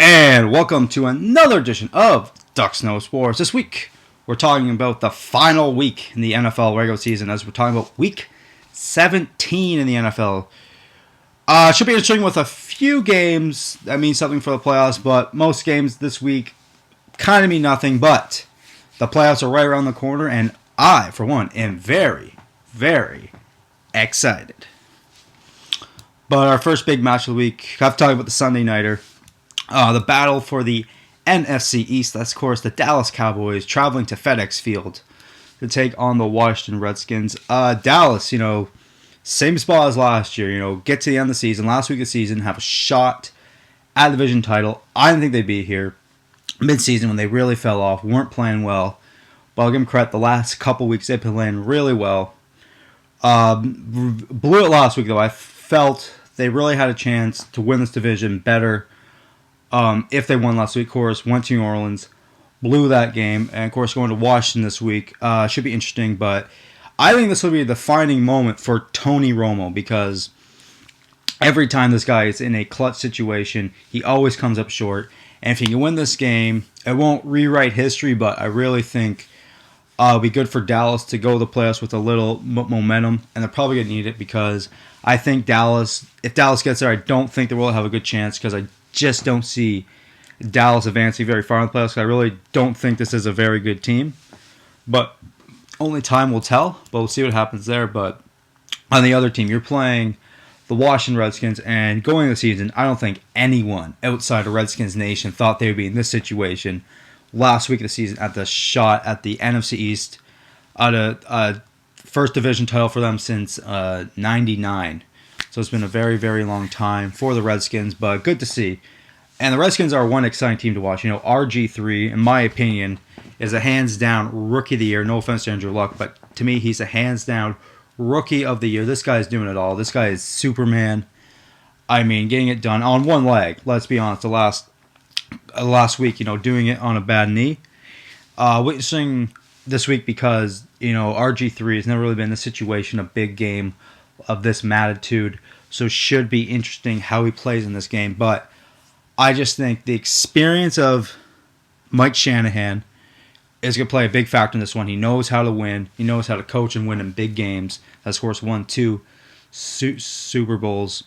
And welcome to another edition of Ducks Know Sports. This week, we're talking about the final week in the NFL regular season as we're talking about week 17 in the NFL. Should be interesting with a few games that mean something for the playoffs, but most games this week kind of mean nothing, but the playoffs are right around the corner, and I, for one, am very, very excited. But our first big match of the week, I have to talk about the Sunday Nighter. The battle for the NFC East. That's, of course, the Dallas Cowboys traveling to FedEx Field to take on the Washington Redskins. Dallas, same spot as last year. Get to the end of the season, last week of the season, have a shot at the division title. I didn't think they'd be here mid-season when they really fell off, weren't playing well. But I'll give them credit. The last couple weeks, they've been playing really well. Blew it last week, though. I felt they really had a chance to win this division better. If they won last week, of course, went to New Orleans, blew that game, and of course going to Washington this week. Should be interesting, but I think this will be a defining moment for Tony Romo because every time this guy is in a clutch situation, he always comes up short. And if he can win this game, it won't rewrite history, but I really think it'll be good for Dallas to go to the playoffs with a little momentum, and they're probably going to need it because I think if Dallas gets there, I don't think they will have a good chance because I just don't see Dallas advancing very far in the playoffs. I really don't think this is a very good team. But only time will tell. But we'll see what happens there. But on the other team, you're playing the Washington Redskins. And going into the season, I don't think anyone outside of Redskins Nation thought they would be in this situation last week of the season at the shot at the NFC East. At a first division title for them since 99. So it's been a very, very long time for the Redskins, but good to see. And the Redskins are one exciting team to watch. RG3, in my opinion, is a hands-down Rookie of the Year. No offense to Andrew Luck, but to me, he's a hands-down Rookie of the Year. This guy's doing it all. This guy is Superman. I mean, getting it done on one leg. Let's be honest. The last week, doing it on a bad knee. Witnessing this week because, RG3 has never really been in a situation, a big game of this magnitude, so should be interesting how he plays in this game. But I just think the experience of Mike Shanahan is going to play a big factor in this one. He knows how to win. He knows how to coach and win in big games. Has, of course, won 2 Super Bowls.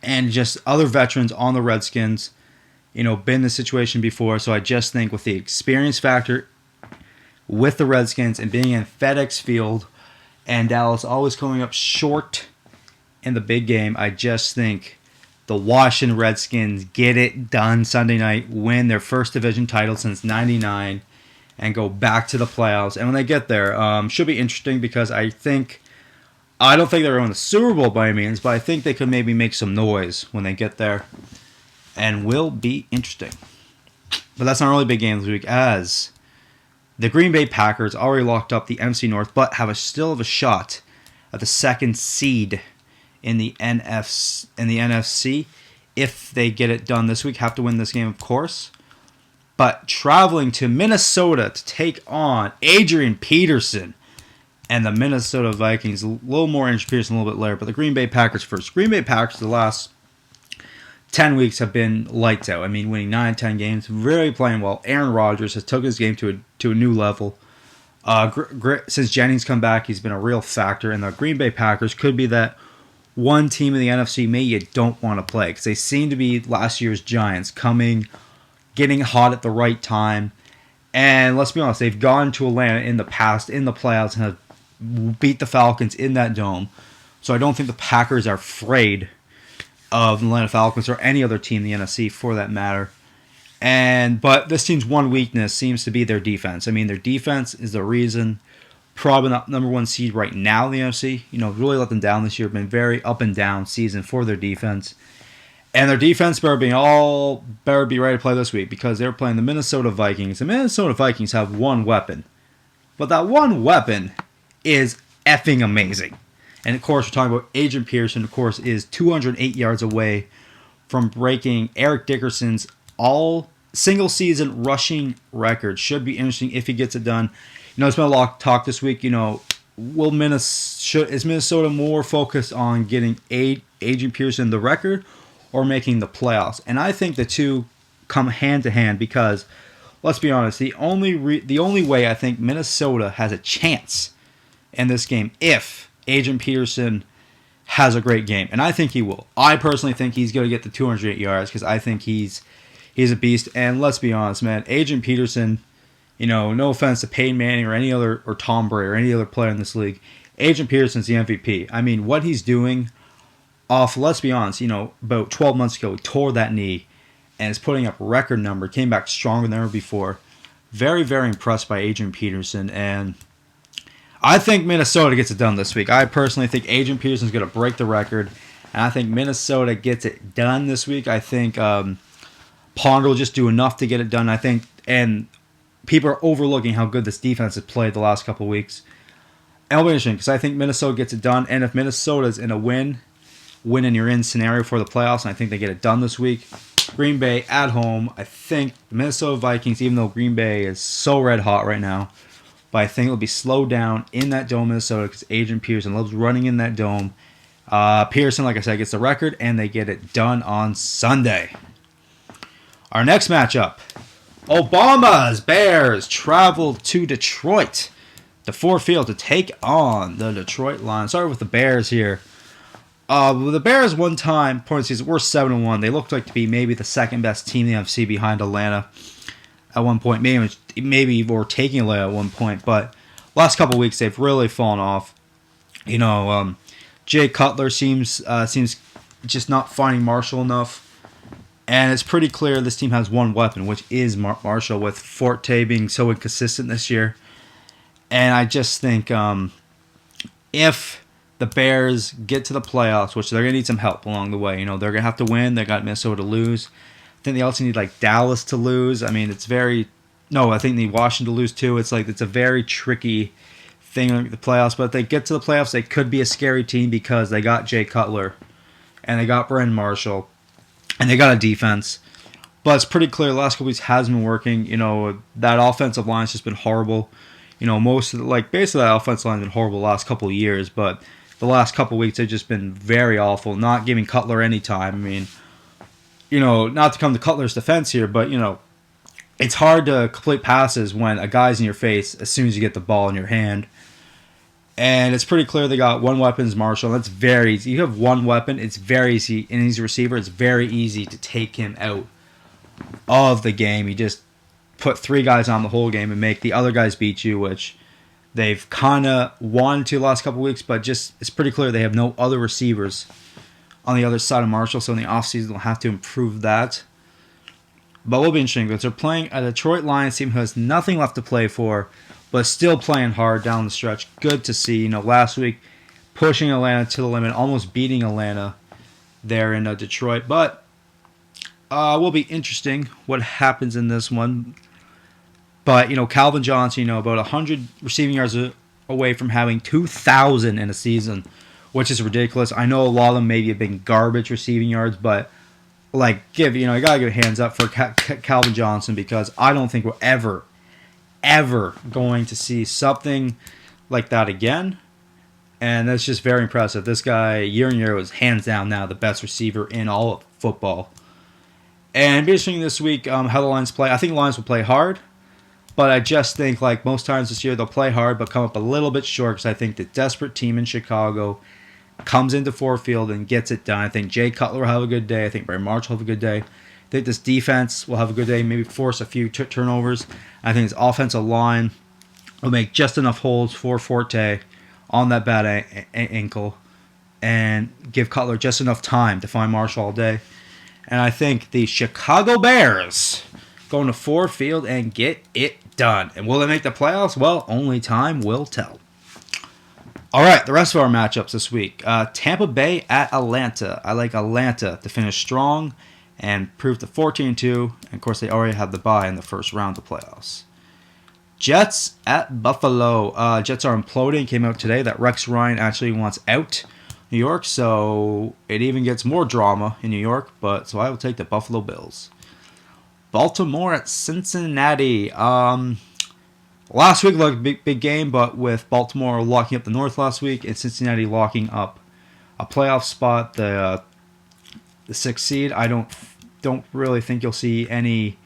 And just other veterans on the Redskins, been in this situation before. So I just think with the experience factor with the Redskins and being in FedEx Field, and Dallas always coming up short in the big game, I just think the Washington Redskins get it done Sunday night, win their first division title since 99, and go back to the playoffs. And when they get there, should be interesting because I don't think they're going to win the Super Bowl by any means, but I think they could maybe make some noise when they get there, and will be interesting. But that's not really a big game this week, as the Green Bay Packers already locked up the NFC North, but still have a shot at the second seed in the NFC. If they get it done this week, have to win this game, of course. But traveling to Minnesota to take on Adrian Peterson and the Minnesota Vikings. A little more Adrian Peterson a little bit later, but the Green Bay Packers first. Green Bay Packers the last 10 weeks have been lights out. I mean, winning 9, 10 games, really playing well. Aaron Rodgers has took his game to a new level. Since Jennings come back, he's been a real factor. And the Green Bay Packers could be that one team in the NFC maybe you don't want to play. Because they seem to be last year's Giants, getting hot at the right time. And let's be honest, they've gone to Atlanta in the past, in the playoffs, and have beat the Falcons in that dome. So I don't think the Packers are afraid of the Atlanta Falcons or any other team in the NFC for that matter. But this team's one weakness seems to be their defense. I mean, their defense is the reason, probably not number one seed right now in the NFC. Really let them down this year. Been very up and down season for their defense. And their defense better be ready to play this week because they're playing the Minnesota Vikings. The Minnesota Vikings have one weapon. But that one weapon is effing amazing. And, of course, we're talking about Adrian Peterson, of course, is 208 yards away from breaking Eric Dickerson's all-single-season rushing record. Should be interesting if he gets it done. There's been a lot of talk this week. Is Minnesota more focused on getting Adrian Peterson the record or making the playoffs? And I think the two come hand to hand because, let's be honest, the only way I think Minnesota has a chance in this game if Adrian Peterson has a great game, and I think he will. I personally think he's going to get the 208 yards because I think he's a beast. And let's be honest, man, Adrian Peterson, no offense to Peyton Manning or Tom Brady or any other player in this league, Adrian Peterson's the MVP. I mean, what he's doing off, let's be honest, about 12 months ago, he tore that knee and is putting up a record number, came back stronger than ever before. Very, very impressed by Adrian Peterson, and I think Minnesota gets it done this week. I personally think Adrian Peterson's going to break the record, and I think Minnesota gets it done this week. I think Ponder will just do enough to get it done. I think, and people are overlooking how good this defense has played the last couple of weeks. And it'll be interesting because I think Minnesota gets it done, and if Minnesota's in a win and you're in scenario for the playoffs, and I think they get it done this week. Green Bay at home. I think the Minnesota Vikings, even though Green Bay is so red hot right now, but I think it'll be slowed down in that dome, Minnesota, because Adrian Peterson loves running in that dome. Peterson, like I said, gets the record, and they get it done on Sunday. Our next matchup, Obama's Bears travel to Detroit, the Ford Field, to take on the Detroit Lions. Sorry with the Bears here. The Bears one time, point of the season, were 7-1. They looked like to be maybe the second best team in the NFC behind Atlanta at one point. Maybe were taking Atlanta at one point, but last couple of weeks they've really fallen off. Jay Cutler seems just not finding Marshall enough. And it's pretty clear this team has one weapon, which is Marshall, with Forte being so inconsistent this year. And I just think if the Bears get to the playoffs, which they're going to need some help along the way, they're going to have to win. They got Minnesota to lose. I think they also need Dallas to lose. I mean, I think they need Washington to lose too. It's a very tricky thing in the playoffs. But if they get to the playoffs, they could be a scary team because they got Jay Cutler and they got Brandon Marshall. And they got a defense. But it's pretty clear the last couple weeks hasn't been working. That offensive line's just been horrible. Basically that offensive line's been horrible the last couple of years. But the last couple of weeks, they've just been very awful. Not giving Cutler any time. I mean, not to come to Cutler's defense here, but, it's hard to complete passes when a guy's in your face as soon as you get the ball in your hand. And it's pretty clear they got one weapon is Marshall. That's very easy. You have one weapon, it's very easy. And he's a receiver, it's very easy to take him out of the game. You just put three guys on the whole game and make the other guys beat you, which they've kind of wanted to the last couple of weeks, but just it's pretty clear they have no other receivers on the other side of Marshall, so in the offseason they'll have to improve that. But it will be interesting because they're playing a Detroit Lions team who has nothing left to play for, but still playing hard down the stretch. Good to see. Last week pushing Atlanta to the limit, almost beating Atlanta there in Detroit. But will be interesting what happens in this one. But, Calvin Johnson, about 100 receiving yards away from having 2,000 in a season, which is ridiculous. I know a lot of them maybe have been garbage receiving yards, but you got to give hands up for Calvin Johnson because I don't think we're ever going to see something like that again. And that's just very impressive. This guy, year in year, was hands down now the best receiver in all of football. And it'll be interesting this week how the Lions play. I think the Lions will play hard, but I just think, like most times this year, they'll play hard but come up a little bit short because I think the desperate team in Chicago comes into Ford Field and gets it done. I think Jay Cutler will have a good day. I think Brandon Marshall will have a good day. I think this defense will have a good day, maybe force a few turnovers. I think this offensive line will make just enough holes for Forte on that bad ankle and give Cutler just enough time to find Marshall all day. And I think the Chicago Bears go to Ford Field and get it done. And will they make the playoffs? Well, only time will tell. All right, the rest of our matchups this week. Tampa Bay at Atlanta. I like Atlanta to finish strong and prove to 14-2. And of course, they already have the bye in the first round of the playoffs. Jets at Buffalo. Jets are imploding. Came out today that Rex Ryan actually wants out New York, so it even gets more drama in New York. So I will take the Buffalo Bills. Baltimore at Cincinnati. Last week looked a big game, but with Baltimore locking up the North last week and Cincinnati locking up a playoff spot, the 6th seed, I don't don't really think you'll see anything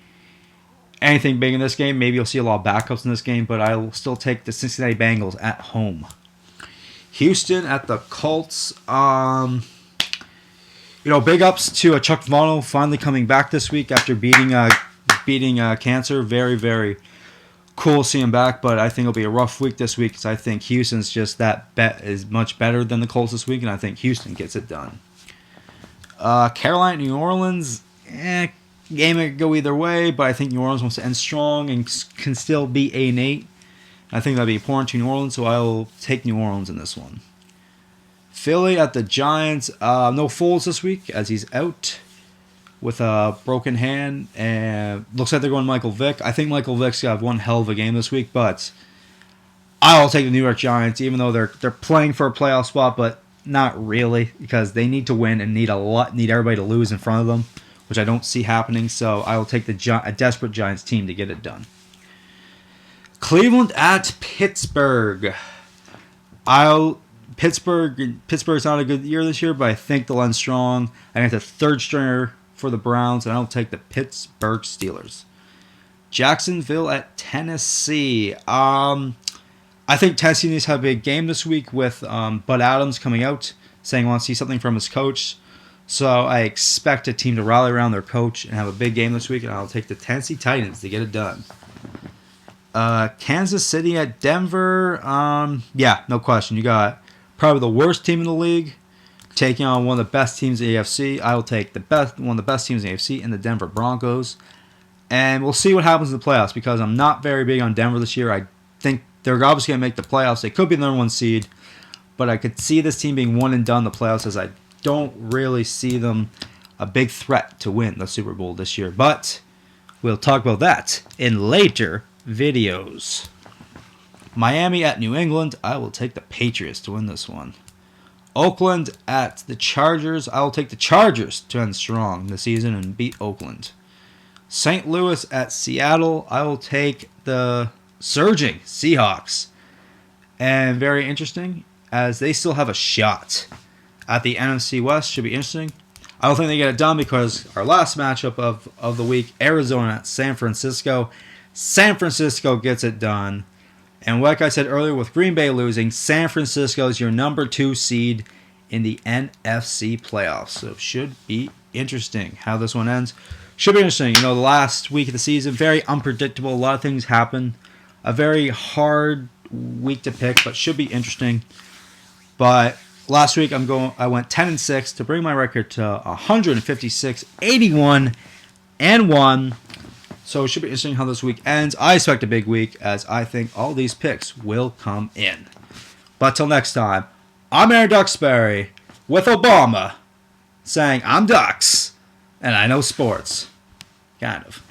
big in this game. Maybe you'll see a lot of backups in this game, but I will still take the Cincinnati Bengals at home. Houston at the Colts. Big ups to Chuck Vano finally coming back this week after beating cancer. Very, very cool to see him back, but I think it'll be a rough week this week because I think Houston's just that bet is much better than the Colts this week, and I think Houston gets it done. Carolina, New Orleans, game could go either way, but I think New Orleans wants to end strong and can still be 8-8. I think that'd be important to New Orleans, so I'll take New Orleans in this one. Philly at the Giants. No Foles this week as he's out with a broken hand, and looks like they're going Michael Vick. I think Michael Vick's got one hell of a game this week, but I'll take the New York Giants, even though they're playing for a playoff spot, but not really because they need to win and need everybody to lose in front of them, which I don't see happening. So I will take a desperate Giants team to get it done. Cleveland at Pittsburgh. Pittsburgh's not a good year this year, but I think they'll end strong. I think the third stringer for the Browns, and I'll take the Pittsburgh Steelers. Jacksonville at Tennessee. I think Tennessee needs to have a big game this week with Bud Adams coming out, saying he wants to see something from his coach. So I expect a team to rally around their coach and have a big game this week, and I'll take the Tennessee Titans to get it done. Kansas City at Denver. No question. You got probably the worst team in the league taking on one of the best teams in the AFC. I will take one of the best teams in the AFC and the Denver Broncos. And we'll see what happens in the playoffs because I'm not very big on Denver this year. I think they're obviously going to make the playoffs. They could be the number one seed, but I could see this team being one and done in the playoffs as I don't really see them a big threat to win the Super Bowl this year. But we'll talk about that in later videos. Miami at New England. I will take the Patriots to win this one. Oakland at the Chargers. I will take the Chargers to end strong this season and beat Oakland. St. Louis at Seattle. I will take the surging Seahawks. And very interesting, as they still have a shot at the NFC West. Should be interesting. I don't think they get it done because our last matchup of the week, Arizona at San Francisco. San Francisco gets it done. And like I said earlier, with Green Bay losing, San Francisco is your number 2 seed in the NFC playoffs. So it should be interesting how this one ends. Should be interesting. The last week of the season, very unpredictable. A lot of things happen. A very hard week to pick, but should be interesting. But last week I went 10-6 to bring my record to 156, 81-1. So it should be interesting how this week ends. I expect a big week as I think all these picks will come in. But till next time, I'm Aaron Duxbury with Obama saying I'm Dux and I know sports. Kind of.